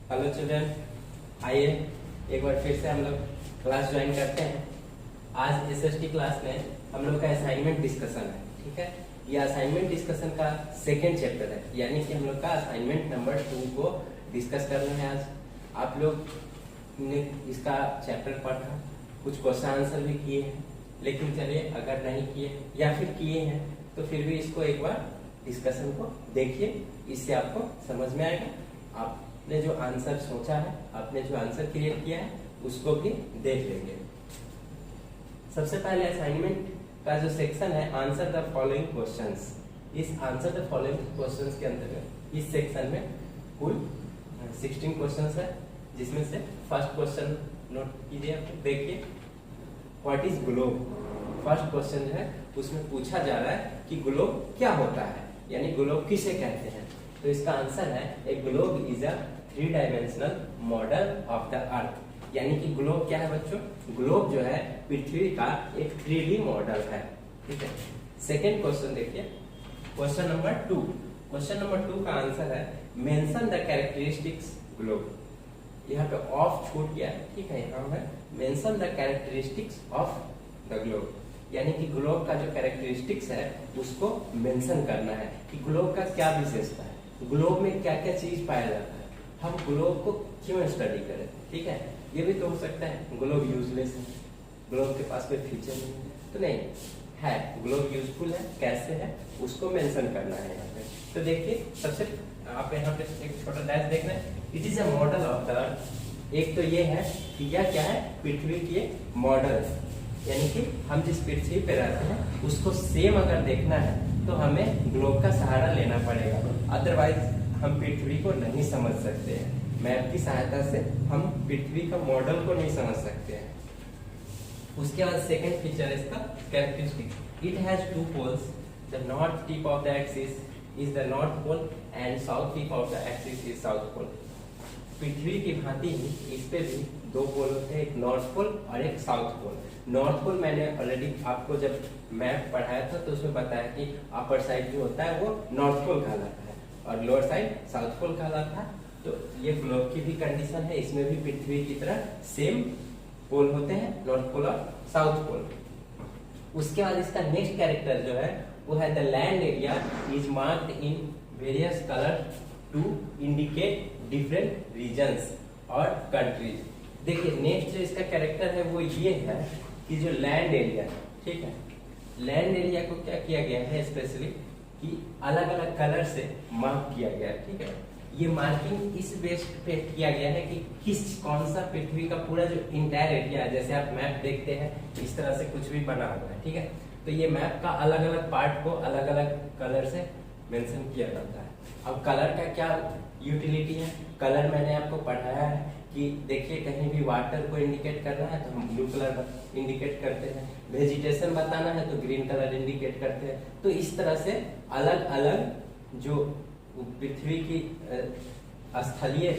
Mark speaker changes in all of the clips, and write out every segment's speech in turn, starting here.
Speaker 1: Hello children, आइए एक बार फिर से हम लोग क्लास ज्वाइन करते हैं। आज एसएसटी क्लास में हम लोग का असाइनमेंट डिस्कशन है। ठीक है, ये असाइनमेंट डिस्कशन का सेकेंड चैप्टर है, यानी कि हम लोग का असाइनमेंट नंबर 2 को डिस्कस करना है। आज आप लोग ने इसका चैप्टर पढ़ा, कुछ क्वेश्चन आंसर भी किए हैं, लेकिन चलिए अगर नहीं किए या फिर किए हैं तो फिर भी इसको एक बार डिस्कशन को देखिए, इससे आपको समझ में आएगा। आपने जो आंसर सोचा है, आपने जो आंसर क्रिएट किया है, उसको भी देख लेंगे। सबसे पहले असाइनमेंट का जो सेक्शन है, आंसर द फॉलोइंग क्वेश्चंस। इस आंसर द फॉलोइंग क्वेश्चंस के अंतर्गत इस सेक्शन में कुल 16 क्वेश्चंस है, जिसमें से फर्स्ट क्वेश्चन नोट कीजिए, देखिए what is globe. First question जो है उसमें पूछा जा रहा है कि ग्लोब क्या होता है, यानी ग्लोब किसे कहते हैं। तो इसका आंसर है ए globe is a 3 dimensional model of the earth. यानी कि ग्लोब क्या है बच्चों? ग्लोब जो है पृथ्वी का एक 3D मॉडल है। ठीक है, सेकेंड क्वेश्चन देखिए, क्वेश्चन नंबर 2। क्वेश्चन नंबर 2 का आंसर है मेंशन द कैरेक्टरिस्टिक्स ग्लोब। यहाँ पे ऑफ छूट गया, ठीक है, यहाँ है mention the characteristics of the globe, यानी कि ग्लोब का जो कैरेक्टरिस्टिक्स है उसको मेंशन करना है कि ग्लोब का क्या विशेषता है, ग्लोब में क्या क्या चीज पाया जाता है, हम ग्लोब को क्यों स्टडी करें। ठीक है, ये भी तो हो सकता है ग्लोब यूजलेस है, ग्लोब के पास कोई फीचर नहीं है, तो नहीं है, ग्लोब यूजफुल है, कैसे है, उसको मेंशन करना है यहाँ पे। तो देखिए सबसे आप यहाँ पे एक छोटा डैश देखना है, it is a model of the earth. एक तो ये है कि यह क्या है, पृथ्वी की मॉडल है, यानी कि हम जिस पृथ्वी पे रहते हैं उसको सेम अगर देखना है तो हमें ग्लोब का सहारा लेना पड़ेगा, अदरवाइज हम पृथ्वी को नहीं समझ सकते हैं। मैप की सहायता से हम पृथ्वी का मॉडल को नहीं समझ सकते हैं। उसके बाद सेकंड फीचर है इसका characteristic, it has 2 poles, the north tip of the axis is the north pole and south tip of the axis is south pole. पृथ्वी की भांति ही इस पे भी 2 पोल होते हैं, एक नॉर्थ पोल और एक साउथ पोल। नॉर्थ पोल मैंने ऑलरेडी आपको जब मैप पढ़ाया था तो उसमें बताया कि अपर साइड जो होता है वो नॉर्थ पोल कहलाता है और लोअर साइड साउथ पोल कहलाता है। तो ये ग्लोब की भी कंडीशन है, इसमें भी पृथ्वी की तरह सेम पोल होते हैं, नॉर्थ पोल और साउथ पोल। उसके बाद इसका नेक्स्ट कैरेक्टर जो है वो है the land area is marked in various colour to indicate different regions और कंट्रीज। देखिए नेक्स्ट जो इसका कैरेक्टर है वो ये है कि जो लैंड एरिया है, ठीक है, लैंड एरिया को क्या किया गया है स्पेशली कि अलग अलग कलर से मार्क किया गया है। ठीक है, ये मार्किंग इस बेस पे किया गया है कि कौन सा पृथ्वी का पूरा जो इंटायर एरिया है, जैसे आप मैप देखते हैं इस तरह से कुछ भी बना हुआ है। ठीक है, तो ये मैप का अलग अलग पार्ट को अलग अलग कलर से मेंशन किया जाता है। अब कलर का क्या यूटिलिटी है, कलर मैंने आपको पढ़ाया है कि देखिए कहीं भी वाटर को इंडिकेट करना है तो हम ब्लू कलर इंडिकेट करते हैं, वेजिटेशन बताना है तो ग्रीन कलर इंडिकेट करते हैं। तो इस तरह से अलग अलग जो पृथ्वी की स्थलीय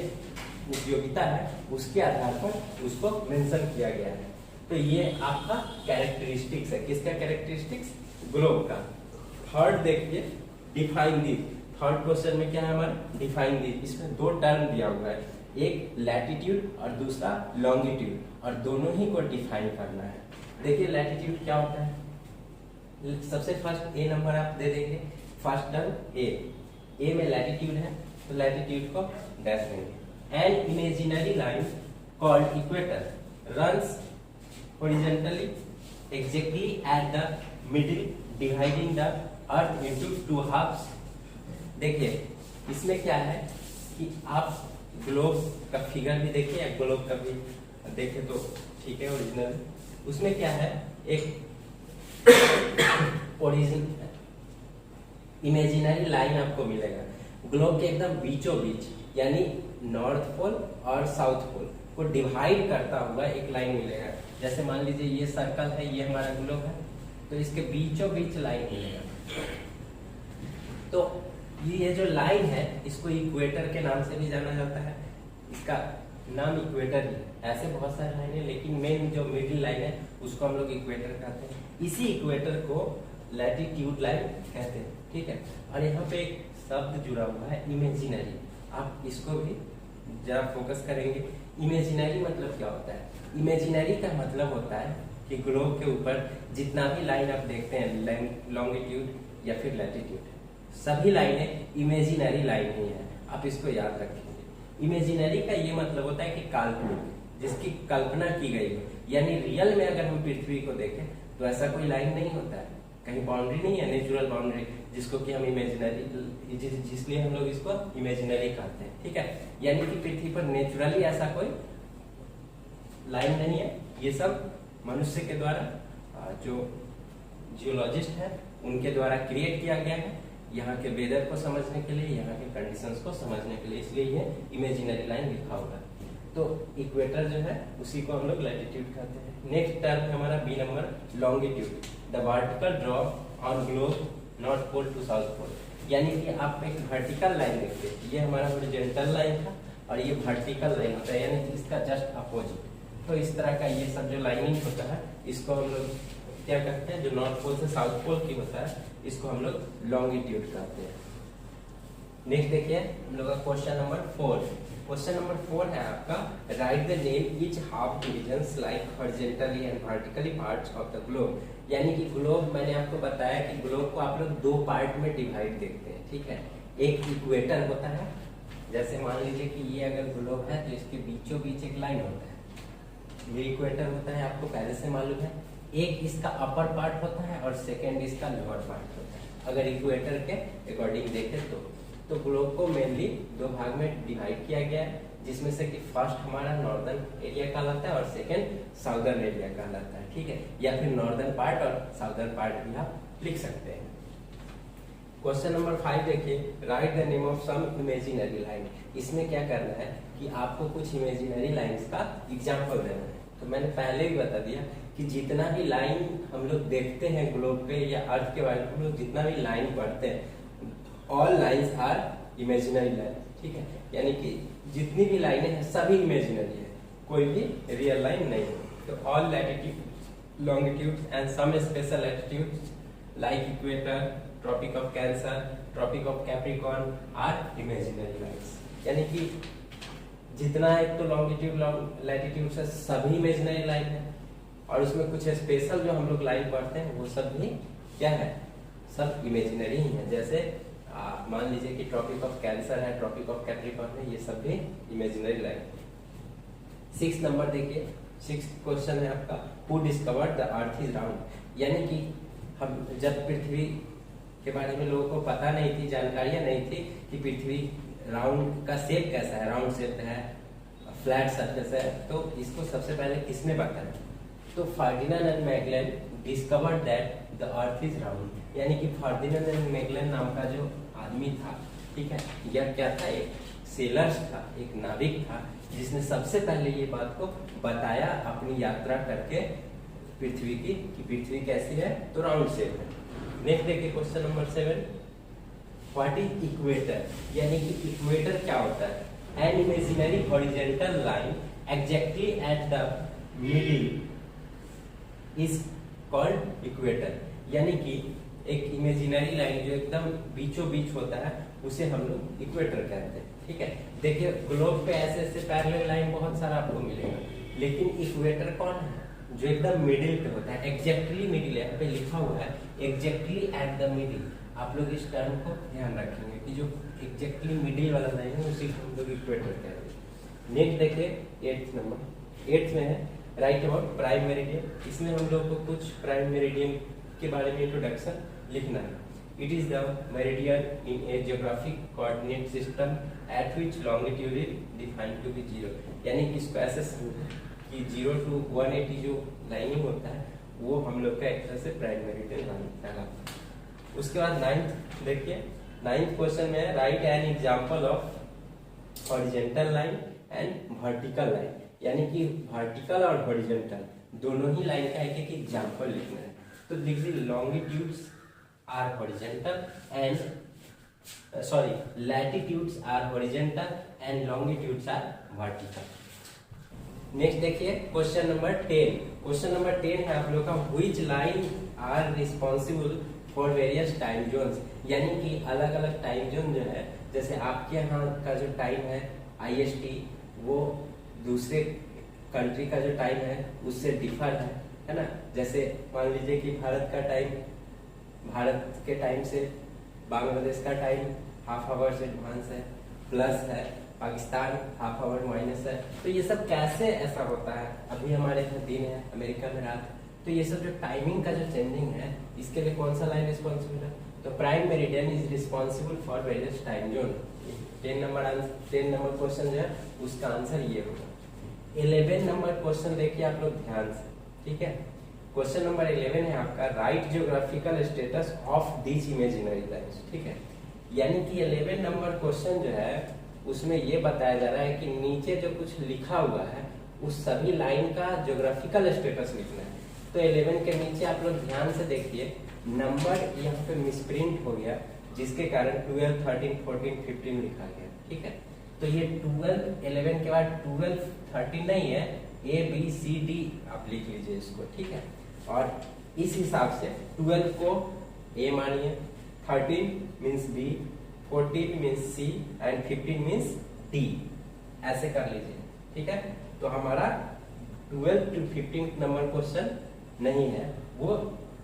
Speaker 1: उपयोगिता है उसके आधार पर उसको मेंशन किया गया है। तो ये आपका कैरेक्टरिस्टिक्स है, किसका कैरेक्टरिस्टिक्स? ग्लोब का। थर्ड देखिए, डिफाइन दी। थर्ड क्वेश्चन में क्या है हमारा? Define the. इसमें 2 टर्म दिया हुआ है, एक लैटिट्यूड और दूसरा लॉन्गिट्यूड, और दोनों ही को डिफाइन करना है। देखिए लैटिट्यूड क्या होता है, सबसे फर्स्ट ए नंबर आप दे देंगे, फर्स्ट टर्म ए में लैटिट्यूड है तो लैटिट्यूड को डैश देंगे। An imaginary line called equator runs horizontally exactly at the middle dividing the earth into 2 halves. देखिए इसमें क्या है कि आप ग्लोब का फिगर भी देखिए या ग्लोब का भी देखें तो ठीक है ओरिजिनल। उसमें क्या है, एक ओरिजिनल इमेजिनरी लाइन आपको मिलेगा ग्लोब के एकदम बीचों बीच, यानी नॉर्थ पोल और साउथ पोल को डिवाइड करता हुआ एक लाइन मिलेगा। जैसे मान लीजिए ये सर्कल है, ये हमारा ग्लोब है, तो इसके बीचों बीच लाइन मिलेगा। तो ये जो लाइन है इसको इक्वेटर के नाम से भी जाना जाता है, इसका नाम इक्वेटर ही। ऐसे बहुत सारे लाइन है लेकिन मेन जो मिडिल लाइन है उसको हम लोग इक्वेटर कहते हैं। इसी इक्वेटर को लैटिट्यूड लाइन कहते हैं। ठीक है, और यहाँ पे एक शब्द जुड़ा हुआ है इमेजिनरी, आप इसको भी जरा फोकस करेंगे। इमेजिनरी मतलब क्या होता है? इमेजिनरी का मतलब होता है कि ग्लोब के ऊपर जितना भी लाइन आप देखते हैं, लॉन्गिट्यूड या फिर लैटिट्यूड, सभी लाइनें इमेजिनरी लाइन ही है। आप इसको याद रखेंगे। इमेजिनरी का ये मतलब होता है कि काल्पनिक, जिसकी कल्पना की गई है। यानी रियल में अगर हम पृथ्वी को देखें तो ऐसा कोई लाइन नहीं होता है, कहीं बाउंड्री नहीं है, नेचुरल बाउंड्री, जिसको कि हम इमेजिनरी, जिसलिए हम लोग इसको इमेजिनरी कहते हैं। ठीक है, यानी कि पृथ्वी पर नेचुरली ऐसा कोई लाइन नहीं है। ये सब मनुष्य के द्वारा, जो जियोलॉजिस्ट है उनके द्वारा क्रिएट किया गया है, यहाँ के वेदर को समझने के लिए, यहाँ के कंडीशंस को समझने के लिए, इसलिए ये इमेजिनरी लाइन लिखा होगा। तो इक्वेटर जो है उसी को हम लोग लैटिट्यूड कहते हैं। नेक्स्ट टर्म है हमारा B number, longitude, the vertical drop on globe north pole to south pole. यानी कि आप एक वर्टिकल लाइन देखते हैं, ये हमारा हॉरिजॉन्टल लाइन था और ये वर्टिकल लाइन होता है, यानी कि इसका जस्ट अपोजिट। तो इस तरह का ये सब जो लाइनिंग होता है, इसको हम लोग क्या कहते हैं, जो नॉर्थ पोल से साउथ पोल की होता है, इसको हम लोग लॉन्गिट्यूड कहते हैं। नेक्स्ट देखिए हम लोग का क्वेश्चन नंबर 4। क्वेश्चन नंबर 4 है आपका, right the name each half divisions like horizontally and vertically parts of the globe. यानी कि ग्लोब, मैंने आपको बताया कि ग्लोब को आप लोग दो पार्ट में डिवाइड देखते हैं। ठीक है, एक इक्वेटर होता है, जैसे मान लीजिए कि ये अगर ग्लोब है तो इसके बीचों बीच एक लाइन होता है, ये इक्वेटर होता है, आपको पहले से मालूम है। एक इसका अपर पार्ट होता है और सेकेंड इसका लोअर पार्ट होता है, अगर इक्वेटर के अकॉर्डिंग देखें तो ग्लोब को मेनली दो भाग में डिवाइड किया गया है, जिसमें से कि फर्स्ट हमारा नॉर्दर्न एरिया कहलाता है और सेकेंड साउदर्न एरिया कहलाता है। ठीक है, या फिर नॉर्दर्न पार्ट और साउदर्न पार्ट भी आप लिख सकते हैं। क्वेश्चन नंबर 5 देखिए, write the name of some imaginary line. इसमें क्या करना है कि आपको कुछ इमेजिनरी लाइंस का एग्जाम्पल देना है। तो मैंने पहले ही बता दिया कि जितना भी लाइन हम लोग देखते हैं ग्लोब पे या अर्थ के बारे में, हम लोग जितना भी लाइन पढ़ते हैं, all lines are imaginary line. ठीक है, यानी कि जितनी भी लाइनें हैं सभी इमेजिनरी है, कोई भी रियल लाइन नहीं है। तो all latitude, longitude and some special latitudes like equator, tropic of cancer, tropic of capricorn are imaginary lines. यानी कि जितना एक तो लॉन्गिट्यूड लैटिट्यूड से सभी इमेजिनरी लाइन है, और उसमें कुछ स्पेशल जो हम लोग लाइन पढ़ते हैं वो सब भी क्या है, सब इमेजिनरी ही है। जैसे मान लीजिए कि ट्रॉपिक ऑफ कैंसर है, ट्रॉपिक ऑफ कैप्रिकॉर्न है, ये सब भी इमेजिनरी लाइन। 6 नंबर देखिए, 6 क्वेश्चन है आपका, who discovered the earth is round. यानी कि हम जब पृथ्वी के बारे में लोगों को पता नहीं थी, जानकारियां नहीं थी कि पृथ्वी राउंड का शेप कैसा है, राउंड शेप है, फ्लैट सरफेस है, तो इसको सबसे पहले किसने बताया? तो Ferdinand and Magellan discovered that the earth is round. यानी कि फर्डिनेंड एंड मैगेलन नाम का जो आदमी था, ठीक है, यह क्या था, एक सेलर्स था, एक नाविक था, जिसने सबसे पहले ये बात को बताया अपनी यात्रा करके पृथ्वी की, कि पृथ्वी कैसी है, तो राउंड शेप है। नेक्स्ट देखिए question number 7, what is equator. यानी कि इक्वेटर क्या होता है? An imaginary horizontal line exactly at the middle is called equator. यानी कि एक इमेजिनरी लाइन जो एकदम बीचों बीच होता है उसे हम लोग इक्वेटर कहते हैं। ठीक है, देखिए ग्लोब पे ऐसे ऐसे पैरेलल लाइन बहुत सारा आपको मिलेगा, लेकिन इक्वेटर कौन है? जो एकदम मिडिल पे होता है, एग्जैक्टली मिडिल, यहाँ पे लिखा हुआ है एग्जैक्टली एट द मिडिल। आप लोग इस टर्म को ध्यान रखेंगे कि जो एग्जैक्टली मिडिल वाला लाइन है उसी को हम लोग इक्वेटर कहते हैं। नेक्स्ट देखिए 8th नंबर, 8th में है राइट अबाउट प्राइम मेरिडियन। इसमें हम लोग को कुछ प्राइम मेरिडियन के बारे में इंट्रोडक्शन लिखना है। It is the meridian in a geographic coordinate system at which longitude is defined to be 0। यानी कि इसको ऐसे समझें कि 0 to 180 जो लाइनिंग होता है वो हम लोग का एक तरह से प्राइम मेरिडियन लाइन कहलाता है। उसके बाद 9th देखिए, 9th क्वेश्चन में right an example of horizontal line and vertical line. यानी कि वर्टिकल और हॉरिजॉन्टल दोनों ही लाइन का एक एक एग्जांपल लिखना है। तो लिख दी longitudes are horizontal and latitudes are horizontal and longitudes are vertical. Next देखिए क्वेश्चन नंबर 10। क्वेश्चन नंबर 10 है आप लोग का, which line are responsible for various time zones. यानी कि अलग अलग टाइम जोन जो है, जैसे आपके यहाँ का जो टाइम है IST वो दूसरे कंट्री का जो टाइम है उससे डिफर है ना। जैसे मान लीजिए कि भारत के टाइम से बांग्लादेश का टाइम हाफ आवर्स एडवांस है, प्लस है पाकिस्तान हाफ आवर माइनस है। तो ये सब कैसे ऐसा होता है, अभी हमारे यहाँ दिन है, अमेरिका में रात। तो ये सब जो टाइमिंग का जो चेंजिंग है, इसके लिए कौन सा लाइन रिस्पॉन्सिबल है? तो prime meridian is responsible for various time zone. 10 number question जो है उसका आंसर ये होगा। 11 नंबर क्वेश्चन देखिए आप लोग ध्यान से, ठीक है। क्वेश्चन नंबर 11 है आपका, right geographical status of these imaginary lines, ठीक है। यानी कि 11 नंबर क्वेश्चन जो है उसमें ये बताया जा रहा है कि नीचे जो कुछ लिखा हुआ है उस सभी लाइन का ज्योग्राफिकल स्टेटस लिखना है। तो 11 के नीचे आप लोग ध्यान से देखिए, नंबर यहाँ पे मिसप्रिंट हो गया, जिसके कारण 12, 13, 14, 15 लिखा गया, ठीक है। तो ये 12, 11 के बाद 12, 13 नहीं है, ABCD आप लिख लीजिए इसको, ठीक है। और इस हिसाब से 12 को A मानिए, 13 means B, 14 means C and 15 means D, ऐसे कर लीजिए, ठीक है। तो हमारा 12 to 15 नंबर क्वेश्चन नहीं है, वो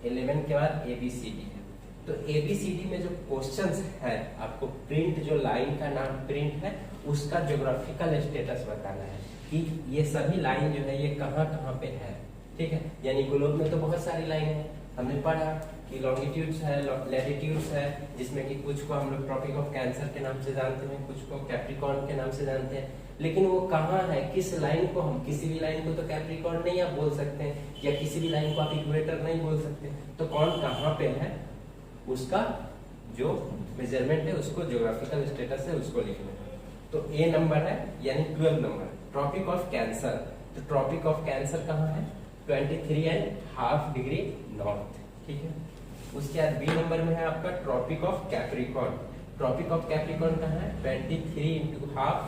Speaker 1: 11 के बाद ABCD है। तो ABCD में जो क्वेश्चंस है, आपको प्रिंट जो लाइन का नाम प्रिंट है उसका ज्योग्राफिकल स्टेटस बताना है कि ये सभी लाइन जो है ये कहाँ कहाँ पे है, ठीक है। यानी ग्लोब में तो बहुत सारी लाइन है, हमने पढ़ा कि लॉन्गिट्यूड्स है, लैटिट्यूड्स है, जिसमें कि कुछ को हम लोग ट्रॉपिक ऑफ कैंसर के नाम से जानते हैं, कुछ को कैप्रिकॉर्न के नाम से जानते हैं। लेकिन वो कहाँ है, किस लाइन को, हम किसी भी लाइन को तो कैप्रिकॉर्न नहीं आप बोल सकते हैं, या किसी भी लाइन को आप इक्वेटर नहीं बोल सकते। तो कौन कहाँ पे है उसका जो मेजरमेंट है, उसको ज्योग्राफिकल स्टेटस है उसको लिखना है। तो A नंबर है यानी 12 नंबर, ट्रॉपिक ऑफ कैंसर। तो ट्रॉपिक ऑफ कैंसर कहाँ है? 23.5 डिग्री नॉर्थ, ठीक है। उसके बाद B नंबर में है आपका tropic of capricorn. Tropic of capricorn कहाँ है? 23.5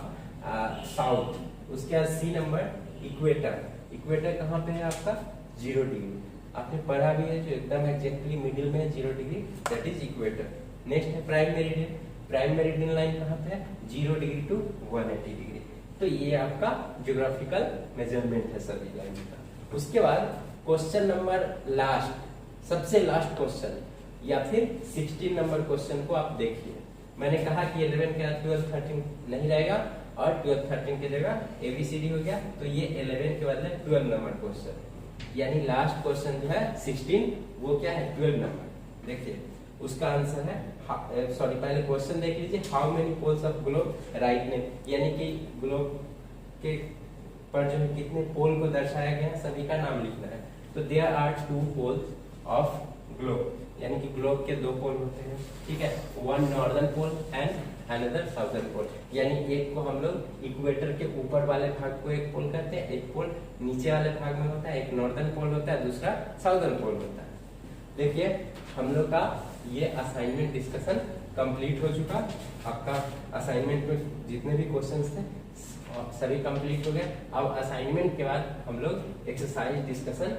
Speaker 1: साउथ। उसके बाद C नंबर इक्वेटर। इक्वेटर कहाँ पे है आपका? 0 डिग्री। आपने पढ़ा भी है, जो एकदम एग्जैक्टली मिडिल में है 0 degree, that is equator. Next है prime meridian. Prime meridian line कहाँ पे है? 0 डिग्री टू 180 डिग्री। तो ये आपका ज्योग्राफिकल मेजरमेंट है सभी लाइन का। उसके बाद क्वेश्चन नंबर लास्ट, सबसे लास्ट क्वेश्चन या फिर 16 नंबर क्वेश्चन को आप देखिए। मैंने कहा कि 11 के बाद 12, 13 नहीं रहेगा और 12, 13 की जगह ABCD हो गया। तो ये 11 के बदले 12 नंबर क्वेश्चन, यानी लास्ट क्वेश्चन जो है 16, वो क्या है? 12 नंबर। देखिए उसका आंसर है, सॉरी पहले क्वेश्चन देख लीजिए, how many poles of globe right name, यानी कि ग्लोब के पर जो कितने पोल को दर्शाया गया है सभी का नाम लिखना है। तो there are 2 poles of globe, यानी कि ग्लोब के 2 पोल होते हैं, ठीक है। One northern pole and another southern pole, यानी एक को हम लोग इक्वेटर के ऊपर वाले भाग को एक पोल कहते हैं, एक पोल नीचे वाले भाग में होता है, एक नॉर्दर्न पोल होता है, दूसरा साउदर्न पोल होता है। देखिए हम लोग का ये असाइनमेंट डिस्कशन कंप्लीट हो चुका। आपका असाइनमेंट में जितने भी क्वेश्चंस थे सभी कंप्लीट हो गए। अब असाइनमेंट के बाद हम लोग एक्सरसाइज डिस्कशन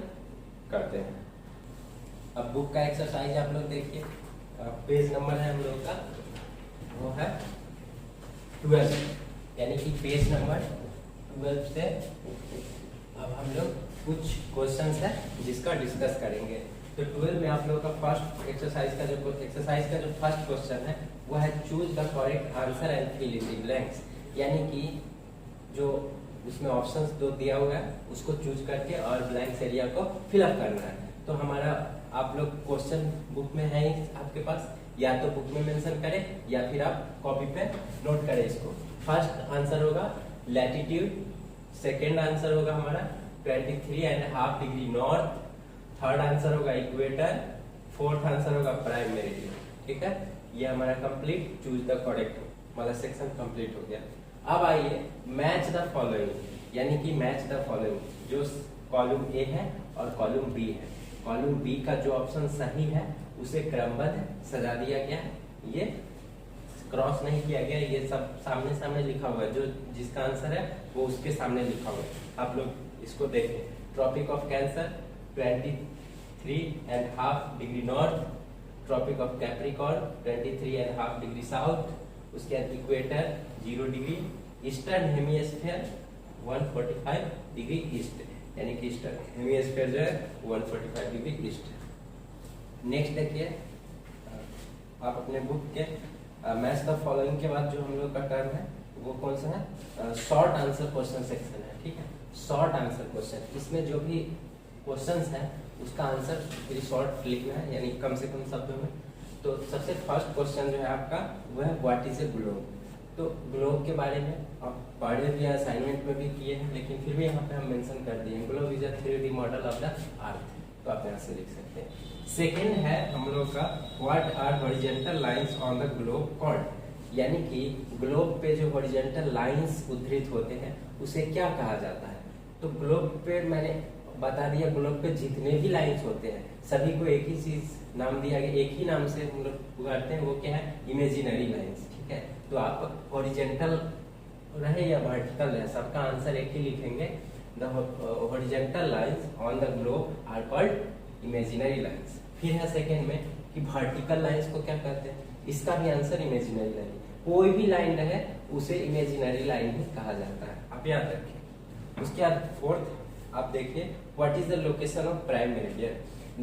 Speaker 1: करते हैं। अब बुक का एक्सरसाइज आप लोग देखिए, पेज नंबर है हम लोग का वो है 12, यानी कि पेज नंबर 12 से अब हम लोग कुछ क्वेश्चंस है जिसका डिस्कस करेंगे। तो 12 में आप लोग का फर्स्ट एक्सरसाइज का जो फर्स्ट क्वेश्चन है वो है choose the correct answer and fill in the blanks, यानी कि जो उसमें ऑप्शंस 2 दिया हुआ है उसको चूज करके और ब्लैंक्स एरिया को फिलअप करना है। तो हमारा आप लोग क्वेश्चन बुक में है ही आपके पास, या तो बुक में मेंशन करें या फिर आप कॉपी पे नोट करें इसको। फर्स्ट आंसर होगा लैटिट्यूड, सेकेंड आंसर होगा हमारा 23.5 डिग्री नॉर्थ, थर्ड आंसर होगा इक्वेटर, फोर्थ आंसर होगा प्राइम मेरिडियन, ठीक है। ये हमारा कंप्लीट चूज द करेक्ट वाला सेक्शन कंप्लीट हो गया। अब आइए मैच द फॉलोइंग, यानी कि मैच द फॉलोइंग, जो कॉलम ए है और कॉलम बी है। कॉलम बी का जो ऑप्शन सही है उसे क्रमबद्ध सजा दिया गया है, ये क्रॉस नहीं किया गया, ये सब सामने सामने लिखा हुआ है, जो जिसका आंसर है वो उसके सामने लिखा हुआ है। आप लोग इसको देखें, tropic of cancer 23.5 degree north, tropic of capricorn 23.5 degree south, उसके बाद equator 0 degree, eastern hemisphere 145 degree east, यानी कि ईस्टर्न हेमिस्फीयर जो है 145 डिग्री ईस्ट। नेक्स्ट देखिए, आप अपने बुक के मैच द फॉलोइंग के बाद जो हम लोग का टर्म है वो कौन सा है, शॉर्ट आंसर क्वेश्चन सेक्शन है, ठीक है। शॉर्ट आंसर क्वेश्चन, इसमें जो भी क्वेश्चंस है उसका आंसर वेरी शॉर्ट लिखना है, यानी कम से कम शब्दों में। तो सबसे फर्स्ट क्वेश्चन जो है आपका वो है व्हाट इज ए ग्लोब। तो ग्लोब के बारे में आप पढ़े भी असाइनमेंट में भी किए हैं, लेकिन फिर भी यहाँ पे हम मेंशन कर दिए, globe is a 3D model of the earth. तो आप यहाँ से लिख सकते हैं। सेकेंड है हम लोग का what are horizontal lines on the globe called, यानी कि ग्लोब पे जो हॉरिजॉन्टल लाइंस उद्धृत होते हैं उसे क्या कहा जाता है। तो ग्लोब पे मैंने बता दिया, ग्लोब पे जितने भी लाइंस होते हैं सभी को एक ही चीज नाम दिया गया, एक ही नाम से हम लोग पुकारते हैं, वो क्या है, इमेजिनरी लाइंस, ठीक है। तो आप हॉरिजॉन्टल रहे या वर्टिकल रहे, सबका आंसर एक ही लिखेंगे, the horizontal lines on the globe are called imaginary lines. फिर है सेकेंड में कि वर्टिकल लाइंस को क्या कहते हैं, इसका भी आंसर इमेजिनरी लाइन। कोई भी लाइन रहे उसे इमेजिनरी लाइन ही कहा जाता है, आप याद रखिए। उसके बाद फोर्थ आप देखिए, what is the location of prime meridian,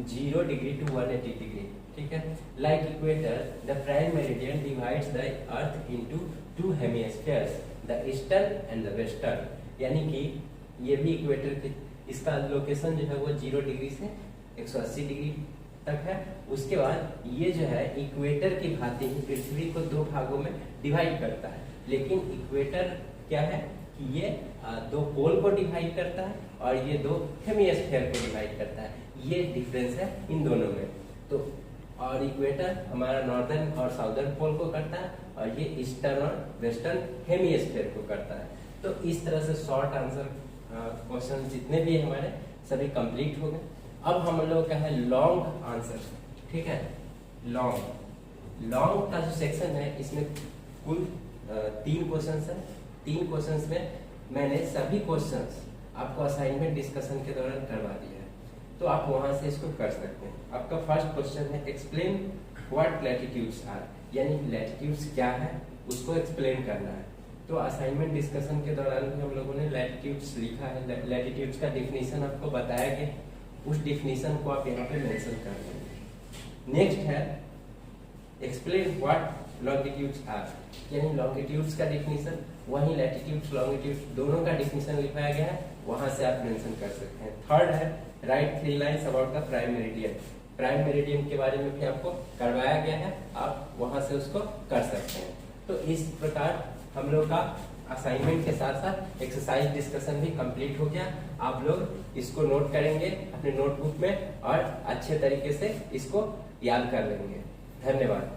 Speaker 1: 0 degree to 180 degree, ठीक है। Like equator, the prime meridian divides the earth into 2 hemispheres, the eastern and the western, यानी कि ये भी इक्वेटर की, इसका लोकेशन जो है वो 0 डिग्री से 180 डिग्री तक है। उसके बाद ये जो है इक्वेटर की भांति ही पृथ्वी को 2 भागों में डिवाइड करता है, लेकिन इक्वेटर क्या है कि ये 2 पोल को डिवाइड करता है और ये 2 हेमिस्फीयर को डिवाइड करता है, ये डिफरेंस है इन दोनों में। तो और इक्वेटर हमारा नॉर्दर्न और साउदर्न पोल को करता है और ये ईस्टर्न और वेस्टर्न हेमिस्फीयर को करता है। तो इस तरह से शॉर्ट आंसर क्वेश्चन जितने भी हमारे सभी कंप्लीट हो गए। अब हम लोग का है लॉन्ग आंसर, ठीक है। लॉन्ग का जो सेक्शन है इसमें कुल 3 क्वेश्चंस है। 3 क्वेश्चंस में मैंने सभी क्वेश्चंस आपको असाइनमेंट डिस्कशन के दौरान करवा दिया है, तो आप वहां से इसको कर सकते हैं। आपका फर्स्ट क्वेश्चन है एक्सप्लेन व्हाट लैटिट्यूड्स आर, यानी लैटिट्यूड्स क्या है उसको एक्सप्लेन करना है। तो असाइनमेंट डिस्कशन के दौरान भी हम लोगों ने लैटिट्यूड्स लिखा है, लैटिट्यूड्स का डिफिनीशन आपको बताया गया, उस डिफिनीशन को आप यहाँ पे मेंशन कर देंगे। नेक्स्ट है एक्सप्लेन व्हाट लॉन्गिट्यूड्स आर, यानी लॉन्गिट्यूड्स का डिफिनीशन, वहीं लैटिट्यूड्स लॉन्गिट्यूड्स दोनों का डिफिनीशन लिखाया गया है, वहां से आप मेंशन कर सकते हैं। थर्ड है right 3 lines about the prime meridian, prime meridian के बारे में भी आपको करवाया गया है, आप वहां से उसको कर सकते हैं। तो इस प्रकार हम लोग का असाइनमेंट के साथ साथ एक्सरसाइज डिस्कशन भी कंप्लीट हो गया। आप लोग इसको नोट करेंगे अपने नोटबुक में और अच्छे तरीके से इसको याद कर लेंगे। धन्यवाद।